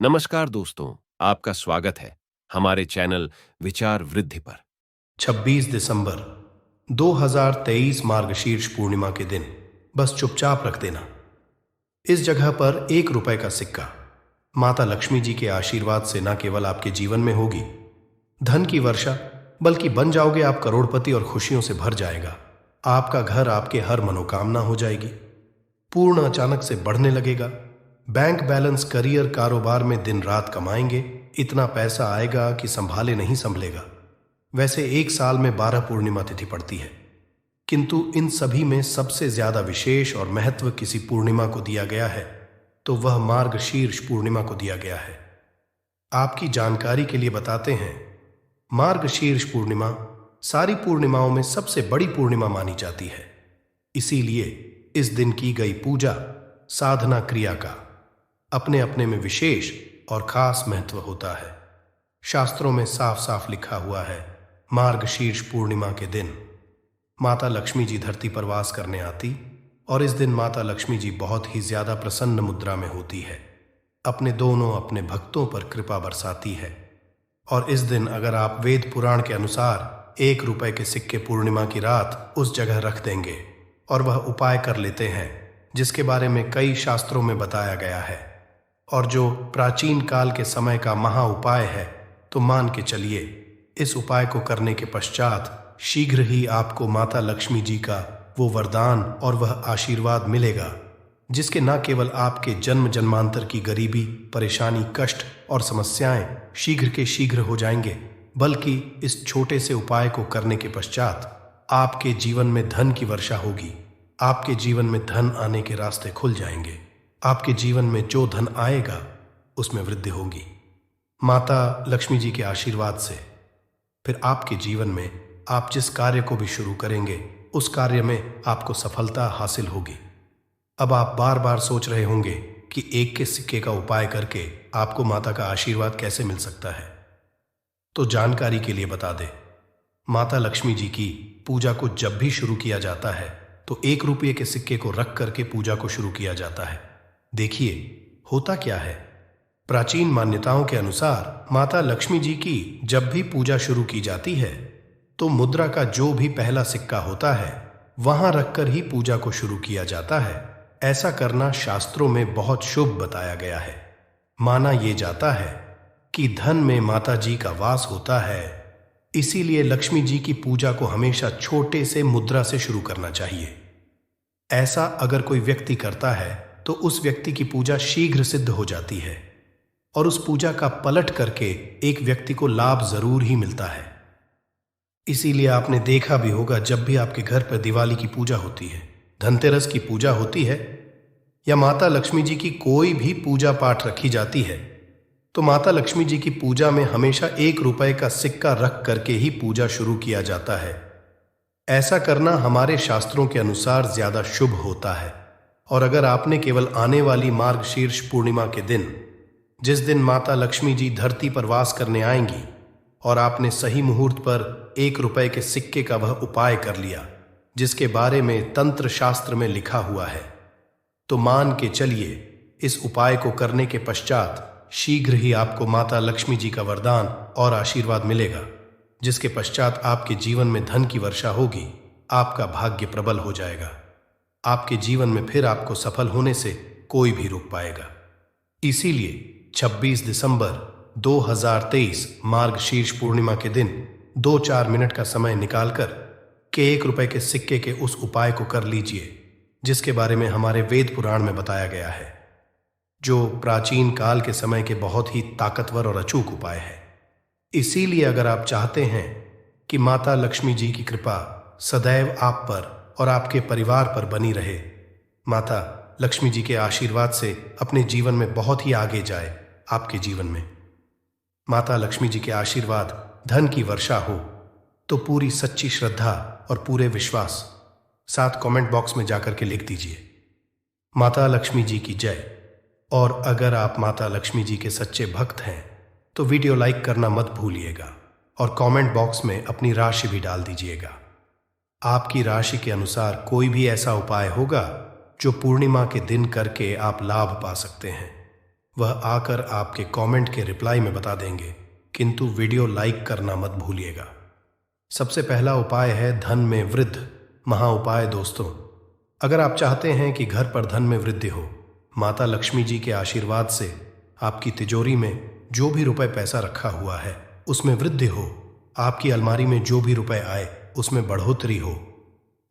नमस्कार दोस्तों, आपका स्वागत है हमारे चैनल विचार वृद्धि पर। 26 दिसंबर 2023 मार्गशीर्ष पूर्णिमा के दिन बस चुपचाप रख देना। इस जगह पर 1 रुपए का सिक्का माता लक्ष्मी जी के आशीर्वाद से न केवल आपके जीवन में होगी धन की वर्षा, बल्कि बन जाओगे आप करोड़पति और खुशियों से भर जाएगा। आपका घर आपके हर मनोकामना हो जाएगी। पूर्ण अचानक से बढ़ने लगेगा। बैंक बैलेंस, करियर, कारोबार में दिन रात कमाएंगे। इतना पैसा आएगा कि संभाले नहीं संभलेगा। वैसे एक साल में 12 पूर्णिमा तिथि पड़ती है, किंतु इन सभी में सबसे ज्यादा विशेष और महत्व किसी पूर्णिमा को दिया गया है, तो वह मार्गशीर्ष पूर्णिमा को दिया गया है। आपकी जानकारी के लिए बताते हैं, मार्गशीर्ष पूर्णिमा सारी पूर्णिमाओं में सबसे बड़ी पूर्णिमा मानी जाती है। इसीलिए इस दिन की गई पूजा, साधना, क्रिया का अपने अपने में विशेष और खास महत्व होता है। शास्त्रों में साफ साफ लिखा हुआ है, मार्गशीर्ष पूर्णिमा के दिन माता लक्ष्मी जी धरती पर वास करने आती, और इस दिन माता लक्ष्मी जी बहुत ही ज्यादा प्रसन्न मुद्रा में होती है। अपने भक्तों पर कृपा बरसाती है। और इस दिन अगर आप वेद पुराण के अनुसार 1 रुपए के सिक्के पूर्णिमा की रात उस जगह रख देंगे और वह उपाय कर लेते हैं जिसके बारे में कई शास्त्रों में बताया गया है, और जो प्राचीन काल के समय का महा उपाय है, तो मान के चलिए इस उपाय को करने के पश्चात शीघ्र ही आपको माता लक्ष्मी जी का वो वरदान और वह आशीर्वाद मिलेगा, जिसके न केवल आपके जन्म जन्मांतर की गरीबी, परेशानी, कष्ट और समस्याएं शीघ्र के शीघ्र हो जाएंगे, बल्कि इस छोटे से उपाय को करने के पश्चात आपके जीवन में धन की वर्षा होगी। आपके जीवन में धन आने के रास्ते खुल जाएंगे। आपके जीवन में जो धन आएगा उसमें वृद्धि होगी माता लक्ष्मी जी के आशीर्वाद से। फिर आपके जीवन में आप जिस कार्य को भी शुरू करेंगे, उस कार्य में आपको सफलता हासिल होगी। अब आप बार बार सोच रहे होंगे कि 1 के सिक्के का उपाय करके आपको माता का आशीर्वाद कैसे मिल सकता है। तो जानकारी के लिए बता दें, माता लक्ष्मी जी की पूजा को जब भी शुरू किया जाता है तो 1 रुपये के सिक्के को रख करके पूजा को शुरू किया जाता है। देखिए होता क्या है, प्राचीन मान्यताओं के अनुसार माता लक्ष्मी जी की जब भी पूजा शुरू की जाती है तो मुद्रा का जो भी पहला सिक्का होता है वहां रखकर ही पूजा को शुरू किया जाता है। ऐसा करना शास्त्रों में बहुत शुभ बताया गया है। माना यह जाता है कि धन में माता जी का वास होता है, इसीलिए लक्ष्मी जी की पूजा को हमेशा छोटे से मुद्रा से शुरू करना चाहिए। ऐसा अगर कोई व्यक्ति करता है तो उस व्यक्ति की पूजा शीघ्र सिद्ध हो जाती है, और उस पूजा का पलट करके एक व्यक्ति को लाभ जरूर ही मिलता है। इसीलिए आपने देखा भी होगा, जब भी आपके घर पर दिवाली की पूजा होती है, धनतेरस की पूजा होती है, या माता लक्ष्मी जी की कोई भी पूजा पाठ रखी जाती है, तो माता लक्ष्मी जी की पूजा में हमेशा 1 रुपए का सिक्का रख करके ही पूजा शुरू किया जाता है। ऐसा करना हमारे शास्त्रों के अनुसार ज्यादा शुभ होता है। और अगर आपने केवल आने वाली मार्गशीर्ष पूर्णिमा के दिन, जिस दिन माता लक्ष्मी जी धरती पर वास करने आएंगी, और आपने सही मुहूर्त पर 1 रुपए के सिक्के का वह उपाय कर लिया जिसके बारे में तंत्र शास्त्र में लिखा हुआ है, तो मान के चलिए इस उपाय को करने के पश्चात शीघ्र ही आपको माता लक्ष्मी जी का वरदान और आशीर्वाद मिलेगा, जिसके पश्चात आपके जीवन में धन की वर्षा होगी। आपका भाग्य प्रबल हो जाएगा। आपके जीवन में फिर आपको सफल होने से कोई भी रोक पाएगा। इसीलिए 26 दिसंबर 2023 मार्गशीर्ष पूर्णिमा के दिन 2-4 मिनट का समय निकालकर के 1 रुपए के सिक्के के उस उपाय को कर लीजिए, जिसके बारे में हमारे वेद पुराण में बताया गया है, जो प्राचीन काल के समय के बहुत ही ताकतवर और अचूक उपाय है। इसीलिए अगर आप चाहते हैं कि माता लक्ष्मी जी की कृपा सदैव आप पर और आपके परिवार पर बनी रहे, माता लक्ष्मी जी के आशीर्वाद से अपने जीवन में बहुत ही आगे जाए, आपके जीवन में माता लक्ष्मी जी के आशीर्वाद धन की वर्षा हो, तो पूरी सच्ची श्रद्धा और पूरे विश्वास साथ कमेंट बॉक्स में जाकर के लिख दीजिए, माता लक्ष्मी जी की जय। और अगर आप माता लक्ष्मी जी के सच्चे भक्त हैं तो वीडियो लाइक करना मत भूलिएगा, और कमेंट बॉक्स में अपनी राशि भी डाल दीजिएगा। आपकी राशि के अनुसार कोई भी ऐसा उपाय होगा जो पूर्णिमा के दिन करके आप लाभ पा सकते हैं, वह आकर आपके कमेंट के रिप्लाई में बता देंगे, किंतु वीडियो लाइक करना मत भूलिएगा। सबसे पहला उपाय है धन में वृद्धि महा उपाय। दोस्तों, अगर आप चाहते हैं कि घर पर धन में वृद्धि हो, माता लक्ष्मी जी के आशीर्वाद से आपकी तिजोरी में जो भी रुपए पैसा रखा हुआ है उसमें वृद्धि हो, आपकी अलमारी में जो भी रुपए आए उसमें बढ़ोतरी हो,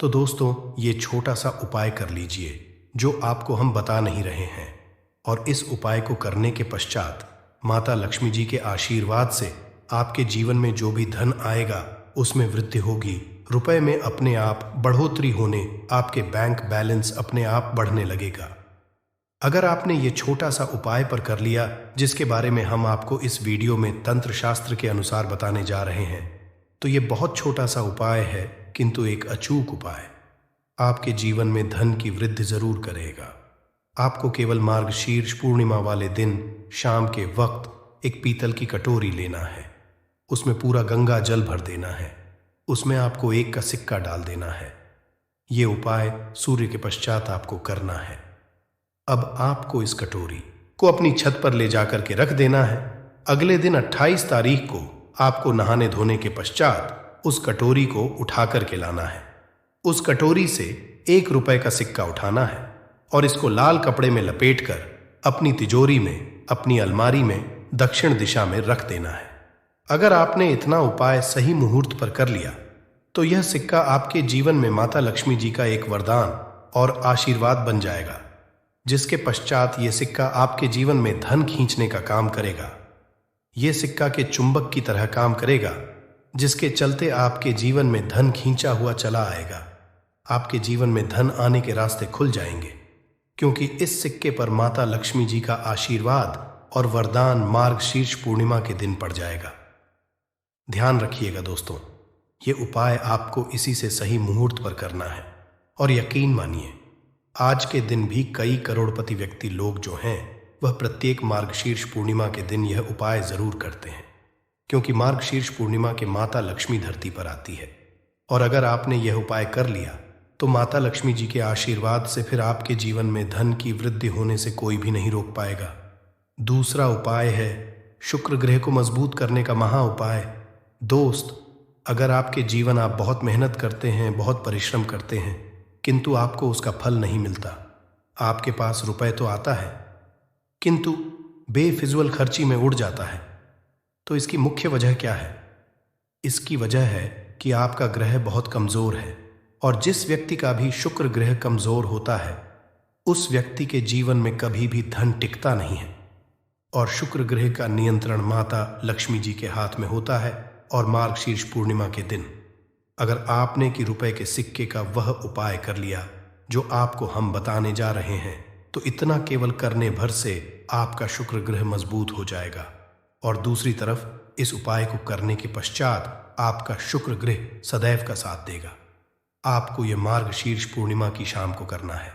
तो दोस्तों ये छोटा सा उपाय कर लीजिए जो आपको हम बता नहीं रहे हैं। और इस उपाय को करने के पश्चात माता लक्ष्मी जी के आशीर्वाद से आपके जीवन में जो भी धन आएगा उसमें वृद्धि होगी, रुपए में अपने आप बढ़ोतरी होने, आपके बैंक बैलेंस अपने आप बढ़ने लगेगा। अगर आपने ये छोटा सा उपाय पर कर लिया, जिसके बारे में हम आपको इस वीडियो में तंत्र शास्त्र के अनुसार बताने जा रहे हैं, तो ये बहुत छोटा सा उपाय है किंतु एक अचूक उपाय आपके जीवन में धन की वृद्धि जरूर करेगा। आपको केवल मार्गशीर्ष पूर्णिमा वाले दिन शाम के वक्त एक पीतल की कटोरी लेना है, उसमें पूरा गंगा जल भर देना है, उसमें आपको 1 का सिक्का डाल देना है। ये उपाय सूर्य के पश्चात आपको करना है। अब आपको इस कटोरी को अपनी छत पर ले जाकर के रख देना है। अगले दिन 28 तारीख को आपको नहाने धोने के पश्चात उस कटोरी को उठा करके लाना है। उस कटोरी से 1 रुपए का सिक्का उठाना है और इसको लाल कपड़े में लपेटकर अपनी तिजोरी में, अपनी अलमारी में दक्षिण दिशा में रख देना है। अगर आपने इतना उपाय सही मुहूर्त पर कर लिया तो यह सिक्का आपके जीवन में माता लक्ष्मी जी का एक वरदान और आशीर्वाद बन जाएगा, जिसके पश्चात यह सिक्का आपके जीवन में धन खींचने का काम करेगा। यह सिक्का के चुंबक की तरह काम करेगा, जिसके चलते आपके जीवन में धन खींचा हुआ चला आएगा। आपके जीवन में धन आने के रास्ते खुल जाएंगे, क्योंकि इस सिक्के पर माता लक्ष्मी जी का आशीर्वाद और वरदान मार्गशीर्ष पूर्णिमा के दिन पड़ जाएगा। ध्यान रखिएगा दोस्तों, ये उपाय आपको इसी से सही मुहूर्त पर करना है। और यकीन मानिए, आज के दिन भी कई करोड़पति व्यक्ति लोग जो हैं वह प्रत्येक मार्गशीर्ष पूर्णिमा के दिन यह उपाय जरूर करते हैं, क्योंकि मार्गशीर्ष पूर्णिमा के माता लक्ष्मी धरती पर आती है। और अगर आपने यह उपाय कर लिया तो माता लक्ष्मी जी के आशीर्वाद से फिर आपके जीवन में धन की वृद्धि होने से कोई भी नहीं रोक पाएगा। दूसरा उपाय है शुक्र ग्रह को मजबूत करने का महा उपाय। दोस्त, अगर आपके जीवन आप बहुत मेहनत करते हैं, बहुत परिश्रम करते हैं, किंतु आपको उसका फल नहीं मिलता, आपके पास रुपए तो आता है किंतु बेफिजूल खर्ची में उड़ जाता है, तो इसकी मुख्य वजह क्या है? इसकी वजह है कि आपका ग्रह बहुत कमजोर है। और जिस व्यक्ति का भी शुक्र ग्रह कमजोर होता है उस व्यक्ति के जीवन में कभी भी धन टिकता नहीं है। और शुक्र ग्रह का नियंत्रण माता लक्ष्मी जी के हाथ में होता है। और मार्गशीर्ष पूर्णिमा के दिन अगर आपने कि रुपए के सिक्के का वह उपाय कर लिया जो आपको हम बताने जा रहे हैं, तो इतना केवल करने भर से आपका शुक्र ग्रह मजबूत हो जाएगा। और दूसरी तरफ इस उपाय को करने के पश्चात आपका शुक्र ग्रह सदैव का साथ देगा। आपको यह मार्गशीर्ष पूर्णिमा की शाम को करना है।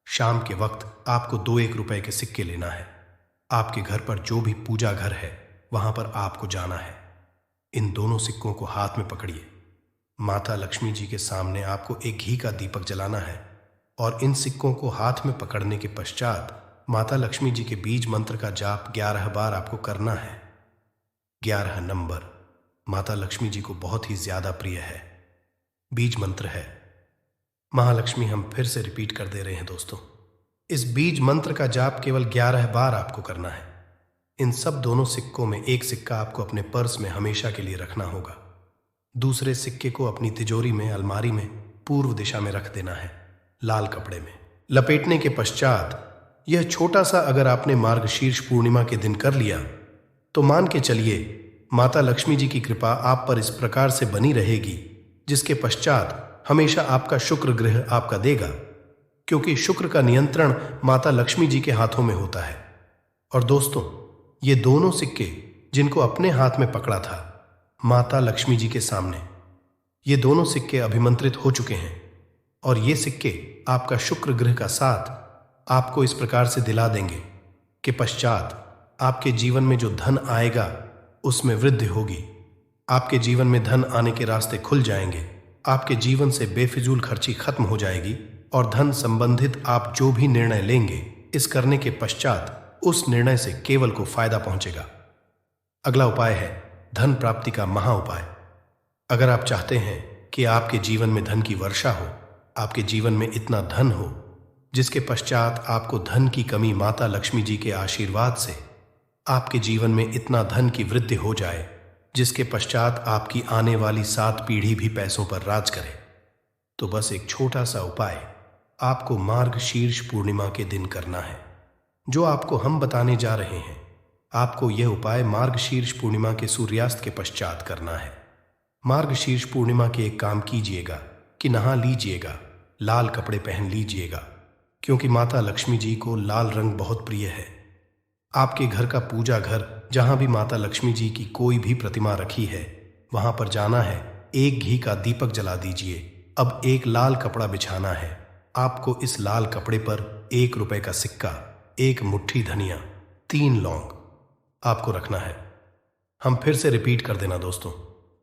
शाम के वक्त आपको 2 रुपए के सिक्के लेना है। आपके घर पर जो भी पूजा घर है वहां पर आपको जाना है। इन दोनों सिक्कों को हाथ में पकड़िए। माता लक्ष्मी जी के सामने आपको एक घी का दीपक जलाना है और इन सिक्कों को हाथ में पकड़ने के पश्चात माता लक्ष्मी जी के बीज मंत्र का जाप 11 बार आपको करना है। 11 नंबर माता लक्ष्मी जी को बहुत ही ज्यादा प्रिय है। बीज मंत्र है महालक्ष्मी। हम फिर से रिपीट कर दे रहे हैं दोस्तों, इस बीज मंत्र का जाप केवल 11 बार आपको करना है। इन सब दोनों सिक्कों में एक सिक्का आपको अपने पर्स में हमेशा के लिए रखना होगा। दूसरे सिक्के को अपनी तिजोरी में, अलमारी में पूर्व दिशा में रख देना है, लाल कपड़े में लपेटने के पश्चात यह छोटा सा अगर आपने मार्गशीर्ष पूर्णिमा के दिन कर लिया तो मान के चलिए माता लक्ष्मी जी की कृपा आप पर इस प्रकार से बनी रहेगी, जिसके पश्चात हमेशा आपका शुक्र ग्रह आपका देगा, क्योंकि शुक्र का नियंत्रण माता लक्ष्मी जी के हाथों में होता है। और दोस्तों, ये दोनों सिक्के जिनको अपने हाथ में पकड़ा था माता लक्ष्मी जी के सामने, ये दोनों सिक्के अभिमंत्रित हो चुके हैं। और ये सिक्के आपका शुक्र ग्रह का साथ आपको इस प्रकार से दिला देंगे कि पश्चात आपके जीवन में जो धन आएगा उसमें वृद्धि होगी। आपके जीवन में धन आने के रास्ते खुल जाएंगे। आपके जीवन से बेफिजूल खर्ची खत्म हो जाएगी और धन संबंधित आप जो भी निर्णय लेंगे, इस करने के पश्चात उस निर्णय से केवल को फायदा पहुंचेगा। अगला उपाय है धन प्राप्ति का महा उपाय। अगर आप चाहते हैं कि आपके जीवन में धन की वर्षा हो, आपके जीवन में इतना धन हो जिसके पश्चात आपको धन की कमी माता लक्ष्मी जी के आशीर्वाद से आपके जीवन में इतना धन की वृद्धि हो जाए जिसके पश्चात आपकी आने वाली 7 पीढ़ी भी पैसों पर राज करे, तो बस एक छोटा सा उपाय आपको मार्गशीर्ष पूर्णिमा के दिन करना है। जो आपको हम बताने जा रहे हैं, आपको यह उपाय मार्गशीर्ष पूर्णिमा के सूर्यास्त के पश्चात करना है। मार्गशीर्ष पूर्णिमा के एक काम कीजिएगा कि नहा लीजिएगा, लाल कपड़े पहन लीजिएगा, क्योंकि माता लक्ष्मी जी को लाल रंग बहुत प्रिय है। आपके घर का पूजा घर, जहां भी माता लक्ष्मी जी की कोई भी प्रतिमा रखी है, वहां पर जाना है, एक घी का दीपक जला दीजिए। अब एक लाल कपड़ा बिछाना है। आपको इस लाल कपड़े पर 1 रुपए का सिक्का, 1 मुट्ठी धनिया, 3 लौंग आपको रखना है। हम फिर से रिपीट कर देना दोस्तों,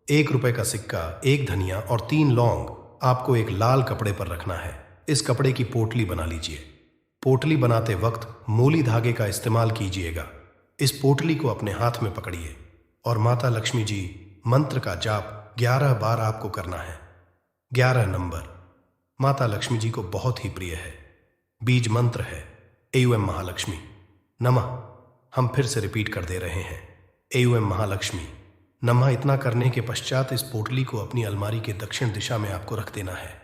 1 रुपए का सिक्का, 1 धनिया और 3 लौंग आपको एक लाल कपड़े पर रखना है। इस कपड़े की पोटली बना लीजिए। पोटली बनाते वक्त मोली धागे का इस्तेमाल कीजिएगा। इस पोटली को अपने हाथ में पकड़िए और माता लक्ष्मी जी मंत्र का जाप 11 बार आपको करना है। 11 नंबर माता लक्ष्मी जी को बहुत ही प्रिय है। बीज मंत्र है एयूएम महालक्ष्मी नमः। हम फिर से रिपीट कर दे रहे हैं, एयूएम महालक्ष्मी नमः। इतना करने के पश्चात इस पोटली को अपनी अलमारी के दक्षिण दिशा में आपको रख देना है।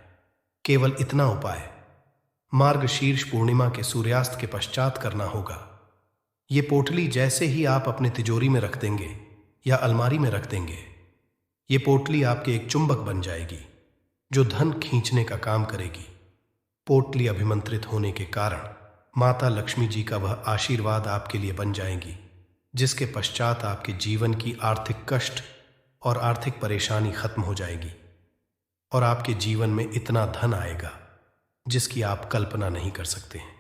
केवल इतना उपाय मार्गशीर्ष पूर्णिमा के सूर्यास्त के पश्चात करना होगा। ये पोटली जैसे ही आप अपने तिजोरी में रख देंगे या अलमारी में रख देंगे, ये पोटली आपके एक चुंबक बन जाएगी जो धन खींचने का काम करेगी। पोटली अभिमंत्रित होने के कारण माता लक्ष्मी जी का वह आशीर्वाद आपके लिए बन जाएगी, जिसके पश्चात आपके जीवन की आर्थिक कष्ट और आर्थिक परेशानी खत्म हो जाएगी और आपके जीवन में इतना धन आएगा जिसकी आप कल्पना नहीं कर सकते हैं।